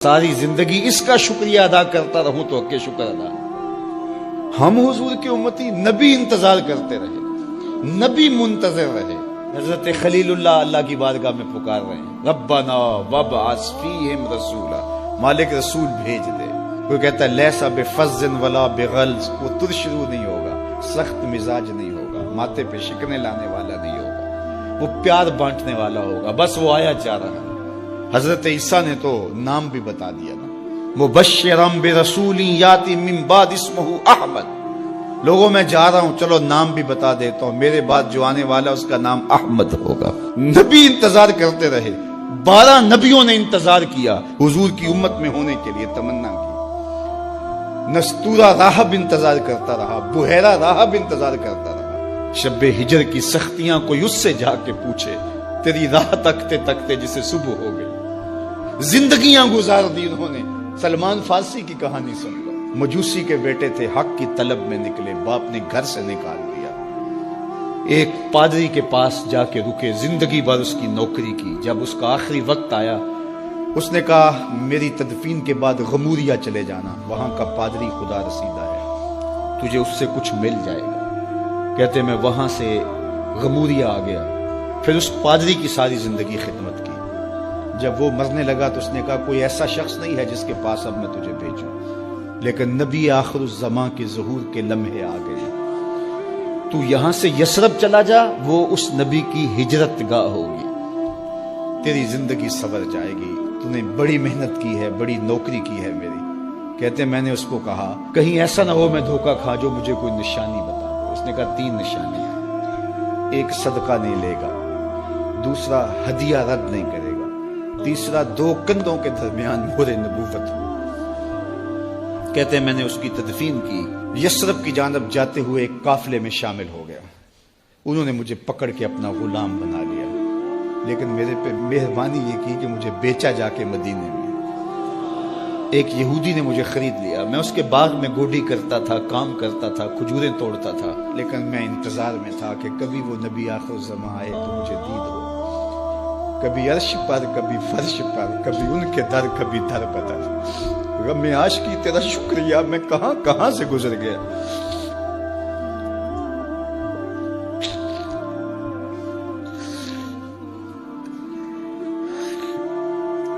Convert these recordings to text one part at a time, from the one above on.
ساری زندگی اس کا شکریہ ادا کرتا رہوں تو کہ شکر ادا۔ ہم حضور کے امتی نبی انتظار کرتے رہے، نبی منتظر رہے۔ حضرت خلیل اللہ کی بارگاہ میں پکار رہے ہیں، ربنا وابعث فیہم رسولا، مالک رسول بھیج دے۔ کوئی کہتا ہے لیسا بفظ ولا بغلظ، وہ ترشرو نہیں ہوگا، سخت مزاج نہیں ہوگا، ماتھے پہ شکنے لانے والا نہیں ہوگا، وہ پیار بانٹنے والا ہوگا۔ بس وہ آیا جا رہا ہے۔ حضرت عیسیٰ نے تو نام بھی بتا دیا نا، مبشرم برسول یاتی من بعد اسمہ احمد۔ لوگوں میں جا رہا ہوں، چلو نام بھی بتا دیتا ہوں، میرے بعد جو آنے والا اس کا نام احمد ہوگا۔ نبی انتظار کرتے رہے، 12 نبیوں نے انتظار کیا حضور کی امت میں ہونے کے لیے، تمنا کی۔ نستورہ راہب انتظار کرتا رہا، بحیرہ راہب انتظار کرتا رہا۔ شب ہجر کی سختیاں کوئی اس سے جا کے پوچھے، تیری راہ تکتے تکتے جسے صبح ہو گئی۔ زندگیاں گزار دی انہوں نے۔ سلمان فارسی کی کہانی سن لو، مجوسی کے بیٹے تھے، حق کی طلب میں نکلے، باپ نے گھر سے نکال دیا۔ ایک پادری کے پاس جا کے رکے، زندگی بھر اس کی نوکری کی۔ جب اس کا آخری وقت آیا، اس نے کہا میری تدفین کے بعد غموریا چلے جانا، وہاں کا پادری خدا رسیدہ ہے، تجھے اس سے کچھ مل جائے گا۔ کہتے میں وہاں سے غموریا آ گیا، پھر اس پادری کی ساری زندگی خدمت کی۔ جب وہ مرنے لگا تو اس نے کہا کوئی ایسا شخص نہیں ہے جس کے پاس اب میں تجھے بھیجوں، لیکن نبی آخر الزماں کے ظہور کے لمحے آ گئے۔ تو یہاں سے یثرب چلا جا، وہ اس نبی کی ہجرت گاہ ہوگی، تیری زندگی سنور جائے گی، تو نے بڑی محنت کی ہے، بڑی نوکری کی ہے میری۔ کہتے میں نے اس کو کہا کہیں ایسا نہ ہو میں دھوکہ کھا جو مجھے کوئی نشانی بتا دے۔ اس نے کہا 3 نشانیاں، ایک صدقہ نہیں لے گا، دوسرا ہدیہ رد نہیں کرے گا، تیسرا 2 کندھوں کے درمیان مہر نبوت ہو۔ کہتے ہیں میں نے اس کی تدفین کی، یثرب کی جانب جاتے ہوئے ایک قافلے میں شامل ہو گیا۔ انہوں نے مجھے پکڑ کے اپنا غلام بنا لیا، لیکن میرے پہ مہربانی یہ کی کہ مجھے بیچا جا کے مدینے میں۔ ایک یہودی نے مجھے خرید لیا، میں اس کے باغ میں گوڈی کرتا تھا، کام کرتا تھا، کھجوریں توڑتا تھا، لیکن میں انتظار میں تھا کہ کبھی وہ نبی آخر الزماں آئے تو مجھے دید ہو، کبھی عرش پر، کبھی فرش پر، کبھی ان کے در، کبھی در بدر۔ غم عاشقی تیرا شکریہ، میں کہاں کہاں سے گزر گیا۔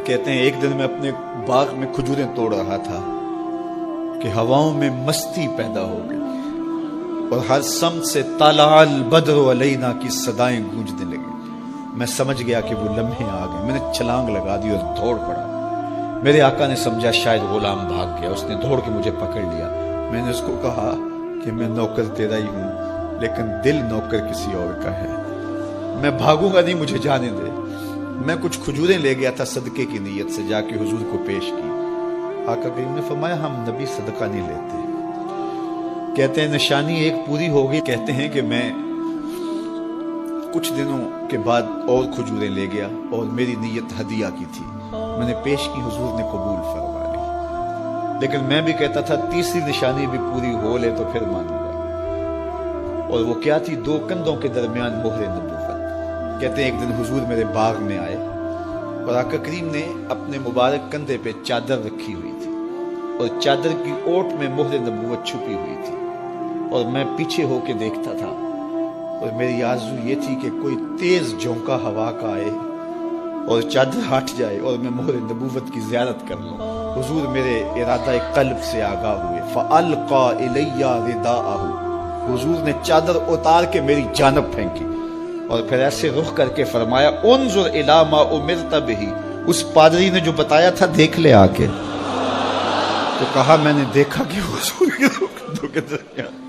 کہتے ہیں ایک دن میں اپنے باغ میں کھجوریں توڑ رہا تھا کہ ہواؤں میں مستی پیدا ہو گئی، اور ہر سمت سے طلع البدر علینا کی صدائیں گونجنے لگی۔ میں سمجھ گیا کہ وہ لمحے آ گئے، میں نے چھلانگ لگا دی اور دوڑ پڑا۔ میرے آقا نے سمجھا شاید غلام بھاگ گیا، اس نے دوڑ کے مجھے پکڑ لیا۔ میں نے اس کو کہا کہ میں نوکر تیرا ہی ہوں، لیکن دل نوکر کسی اور کا ہے، میں بھاگوں گا نہیں، مجھے جانے دے۔ میں کچھ کھجوریں لے گیا تھا صدقے کی نیت سے، جا کے حضور کو پیش کی۔ آقا کریم نے فرمایا ہم نبی صدقہ نہیں لیتے۔ کہتے ہیں نشانی ایک پوری ہو گئی۔ کہتے ہیں کہ میں کچھ دنوں کے بعد اور کھجوریں لے گیا، اور میری نیت ہدیہ کی تھی، میں نے پیش کی، حضور نے قبول فرما لی۔ لیکن میں بھی کہتا تھا تیسری نشانی بھی پوری ہو لے تو پھر مانوں گا، اور وہ کیا تھی؟ 2 کندھوں کے درمیان مہر نبوت۔ کہتے ہیں ایک دن حضور میرے باغ میں آئے، اور آقا کریم نے اپنے مبارک کندھے پہ چادر رکھی ہوئی تھی، اور چادر کی اوٹ میں مہر نبوت چھپی ہوئی تھی، اور میں پیچھے ہو کے دیکھتا تھا، اور میری آرزو یہ تھی کہ کوئی تیز جھونکا ہوا کا آئے اور چادر ہٹ جائے اور میں مہر نبوت کی زیارت کر لوں۔ حضور میرے ارادہ قلب سے آگاہ ہوئے، فَأَلْقَى إِلَيَّ رِدَاءَهُ، حضور نے چادر اتار کے میری جانب پھینکی، اور پھر ایسے رخ کر کے فرمایا انظر الی ما امرت بہ، اس پادری نے جو بتایا تھا دیکھ لے آ کے۔ تو کہا میں نے دیکھا کہ حضور کے دو کے درمیان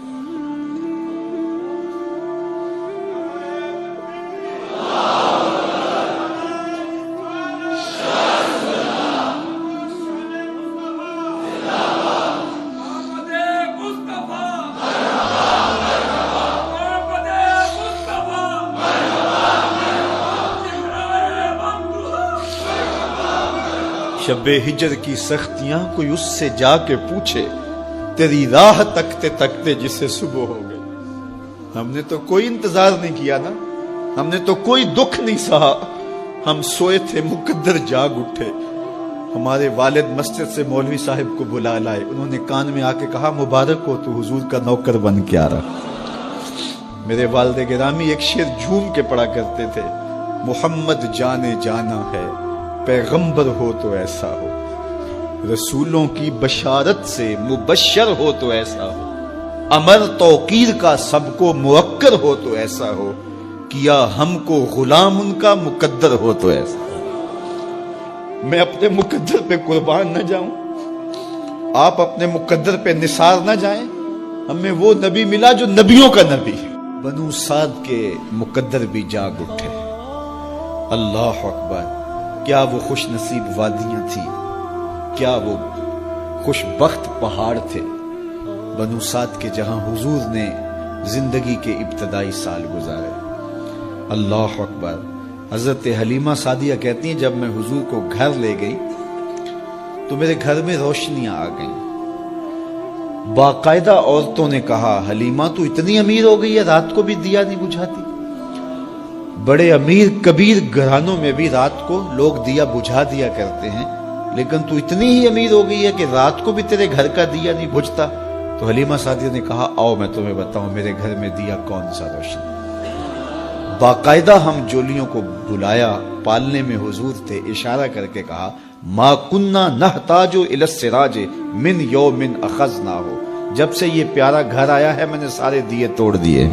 شب ہجر کی سختیاں کوئی اس سے جا کے پوچھے، تیری راہ تکتے تکتے جسے صبح ہو گئی۔ ہم نے تو کوئی انتظار نہیں کیا نا، ہم نے تو کوئی دکھ نہیں سہا، ہم سوئے تھے مقدر جاگ اٹھے، ہمارے والد مسجد سے مولوی صاحب کو بلا لائے، انہوں نے کان میں آ کے کہا مبارک ہو تو حضور کا نوکر بن کے آ رہا۔ میرے والد گرامی ایک شعر جھوم کے پڑھا کرتے تھے، محمد جانے جانا ہے پیغمبر ہو تو ایسا ہو، رسولوں کی بشارت سے مبشر ہو تو ایسا ہو، امر توقیر کا سب کو موکر ہو تو ایسا ہو، کیا ہم کو غلام ان کا مقدر ہو تو ایسا ہو۔ میں اپنے مقدر پہ قربان نہ جاؤں، آپ اپنے مقدر پہ نثار نہ جائیں، ہمیں وہ نبی ملا جو نبیوں کا نبی۔ بنو سعد کے مقدر بھی جاگ اٹھے، اللہ اکبر، کیا وہ خوش نصیب وادیاں تھی، کیا وہ خوش بخت پہاڑ تھے بنو سعد کے، جہاں حضور نے زندگی کے ابتدائی سال گزارے۔ اللہ اکبر۔ حضرت حلیمہ سعدیہ کہتی ہیں جب میں حضور کو گھر لے گئی تو میرے گھر میں روشنیاں آ گئیں، باقاعدہ عورتوں نے کہا حلیمہ تو اتنی امیر ہو گئی ہے رات کو بھی دیا نہیں بجھاتی۔ بڑے امیر کبیر گھرانوں میں بھی رات کو لوگ دیا بجھا دیا کرتے ہیں، لیکن تو اتنی ہی امیر ہو گئی ہے کہ رات کو بھی تیرے گھر کا دیا نہیں بجھتا۔ تو حلیمہ سعدیہ نے کہا آؤ میں تمہیں بتاؤں میرے گھر میں دیا کون سا روشن۔ باقاعدہ ہم جولیوں کو بلایا، پالنے میں حضور تھے، اشارہ کر کے کہا ما کننا نحتاج الی السراج من یوم اخذناہ، جب سے یہ پیارا گھر آیا ہے میں نے سارے دیے توڑ دیے،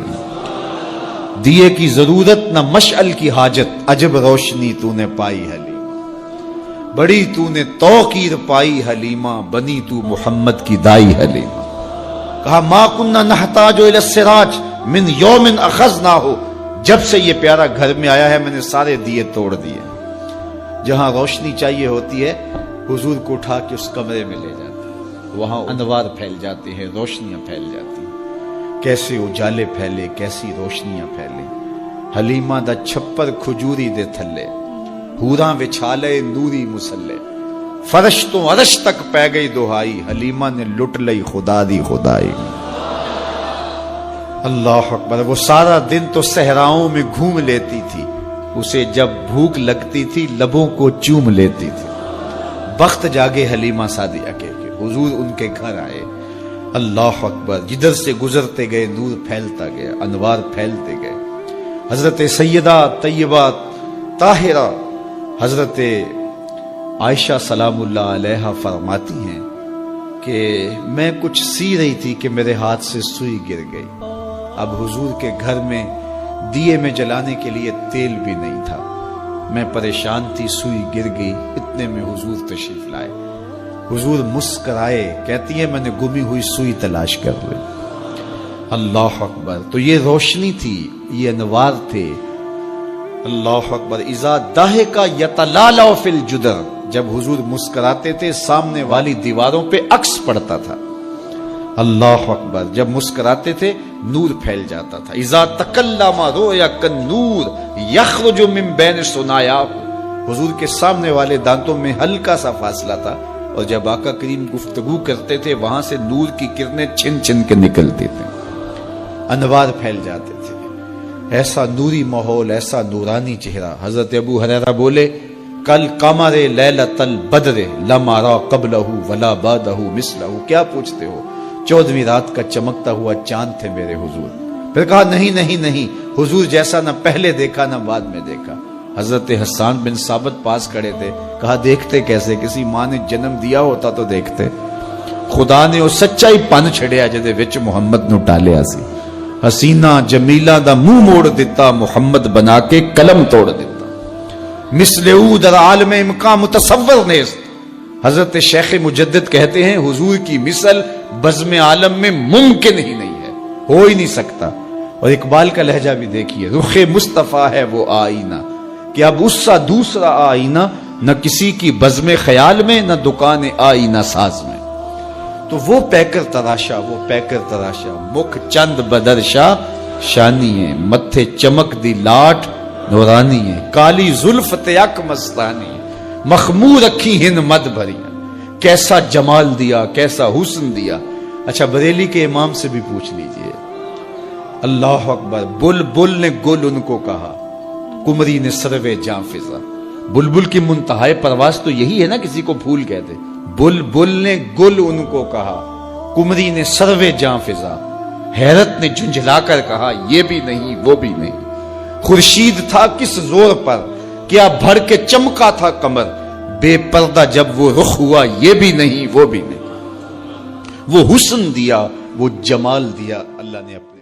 دیے کی ضرورت نہ مشعل کی حاجت، عجب روشنی تو نے پائی حلیمہ، بڑی تو نے توقیر پائی حلیمہ، بنی تو محمد کی دائی حلیمہ۔ کہا ما کننا نحتاج الی السراج من یوم اخذناہ، جب سے یہ پیارا گھر میں آیا ہے میں نے سارے دیے توڑ دیے۔ جہاں روشنی چاہیے ہوتی ہے حضور کو اٹھا کے اس کمرے میں لے جاتے ہیں، وہاں انوار پھیل جاتے ہیں، روشنیاں پھیل جاتی ہیں، کیسے اجالے پھیلے، کیسی روشنیاں پھیلے۔ حلیمہ دا چھپر کھجوری دے تھلے، حوراں وچھالے نوری مسلے، فرش تو عرش تک پہ گئی دہائی، حلیمہ نے لٹ لئی خدا دی خدائی۔ اللہ اکبر۔ وہ سارا دن تو صحراؤں میں گھوم لیتی تھی، اسے جب بھوک لگتی تھی لبوں کو چوم لیتی تھی۔ بخت جاگے حلیمہ سعدیہ کے کہ حضور ان کے گھر آئے۔ اللہ اکبر۔ جدھر سے گزرتے گئے نور پھیلتا گیا، انوار پھیلتے گئے۔ حضرت سیدہ طیبہ طاہرہ حضرت عائشہ سلام اللہ علیہ فرماتی ہیں کہ میں کچھ سی رہی تھی کہ میرے ہاتھ سے سوئی گر گئی۔ اب حضور کے گھر میں دیے میں جلانے کے لیے تیل بھی نہیں تھا، میں پریشان تھی، سوئی گر گئی، اتنے میں حضور تشریف لائے۔ حضور مسکرائے، کہتی ہے میں نے گمی ہوئی سوئی تلاش کر لی۔ اللہ اکبر۔ تو یہ روشنی تھی، یہ انوار تھے۔ اللہ اکبر۔ اذا ضحک یتلالع فی الجدر، جب حضور مسکراتے تھے سامنے والی دیواروں پہ عکس پڑتا تھا۔ اللہ اکبر۔ جب مسکراتے تھے نور پھیل جاتا تھا۔ اذا تکلم رؤیا کالنور یخرج من بین ثنایاہ، حضور کے سامنے والے دانتوں میں ہلکا سا فاصلہ تھا، اور جب آقا کریم گفتگو کرتے تھے وہاں سے نور کی کرنیں چھن چھن کے نکلتی تھیں، انوار پھیل جاتے تھے۔ ایسا نوری ماحول، ایسا نورانی چہرہ۔ حضرت ابو ہریرہ بولے کل قمر لیلۃ البدر لم ارى قبلہ ولا بعدہ مثلہ، کیا پوچھتے ہو، 14ویں رات کا چمکتا ہوا چاند تھے میرے حضور۔ پھر کہا نہیں نہیں نہیں، حضور جیسا نہ پہلے دیکھا نہ بعد میں دیکھا۔ حضرت حسان بن ثابت پاس کھڑے تھے، کہا دیکھتے کیسے، کسی ماں نے جنم دیا ہوتا تو دیکھتے۔ خدا نے وہ سچائی پن چھڑیا جدے وچ محمد نو ٹالیا سی، حسینہ جمیلہ دا منہ موڑ دیتا، محمد بنا کے قلم توڑ دیتا۔ مثل او در عالم امکان متصور نیست، حضرت شیخ مجدد کہتے ہیں حضور کی مثل بزم عالم میں ممکن ہی نہیں ہے، ہو ہی نہیں سکتا۔ اور اقبال کا لہجہ بھی دیکھیے، رخ مصطفیٰ ہے وہ آئینہ کہ اب اس سا دوسرا آئینہ نہ کسی کی بزم خیال میں نہ دکان آئینہ ساز میں۔ تو وہ پیکر تراشا، وہ پیکر تراشا، مکھ چند بدرشا شانی ہے، متھے چمک دی لاٹ نورانی ہے، کالی زلف تیک مستانی ہے، مخمور رکھی ہن مد بھری، کیسا جمال دیا، کیسا حسن دیا۔ اچھا بریلی کے امام سے بھی پوچھ لیجئے، اللہ اکبر۔ بل بل نے گل ان کو کہا، کمری نے سروے جاں فضا، بلبل کی منتہائے پرواز تو یہی ہے نا، کسی کو پھول کہتے. بلبل نے گل ان کو کہا، کمری نے سروے جاں فضا، حیرت نے جھنجھلا کر کہا یہ بھی نہیں وہ بھی نہیں. خورشید تھا کس زور پر، کیا بھر کے چمکا تھا قمر، بے پردہ جب وہ رخ ہوا یہ بھی نہیں وہ بھی نہیں. وہ حسن دیا وہ جمال دیا اللہ نے اپنے